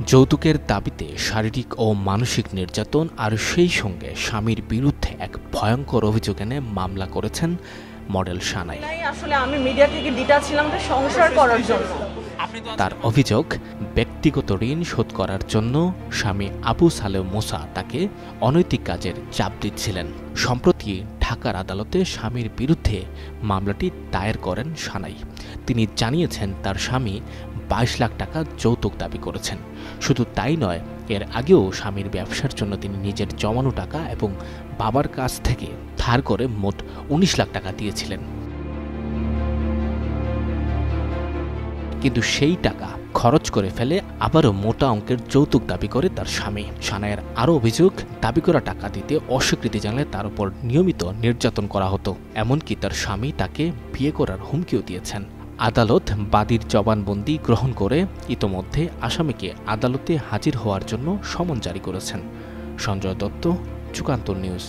যৌতুকের দাবিতে শারীরিক ও মানসিক নির্যাতন আর সেই সঙ্গে স্বামীর বিরুদ্ধে এক ভয়ঙ্কর অভিযোগ এনে মামলা করেছেন মডেল সানাই। আসলে আমি মিডিয়া থেকে ডিটাচ ছিলাম তো সংসার করার জন্য। তার অভিযোগ, ব্যক্তিগত ঋণ শোধ করার জন্য স্বামী আবু সালেহ মুসা তাকে অনৈতিক কাজের চাপ দিচ্ছিলেন। সম্প্রতি ঢাকার আদালতে স্বামীর বিরুদ্ধে মামলাটি দায়ের করেন সানাই। তিনি জানিয়েছেন তার স্বামী 22 লাখ টাকা যৌতুক দাবি করেছেন। শুধু তাই নয়, এর আগেও স্বামীর ব্যবসার জন্য তিনি নিজের জমানো টাকা এবং বাবার কাছ থেকে ধার করে মোট 19 লাখ টাকা দিয়েছিলেন। কিন্তু সেই টাকা খরচ করে ফেলে আবারও মোটা অঙ্কের যৌতুক দাবি করে তার স্বামী। সানাইয়ের আরও অভিযোগ, দাবি করা টাকা দিতে অস্বীকৃতি জানালে তার উপর নিয়মিত নির্যাতন করা হতো। এমনকি তার স্বামী তাকে বিয়ে করার হুমকিও দিয়েছেন। আদালত বাদীর জবানবন্দি গ্রহণ করে ইতোমধ্যে আসামিকে আদালতে হাজির হওয়ার জন্য সমন জারি করেছেন। সঞ্জয় দত্ত, যুগান্তর নিউজ।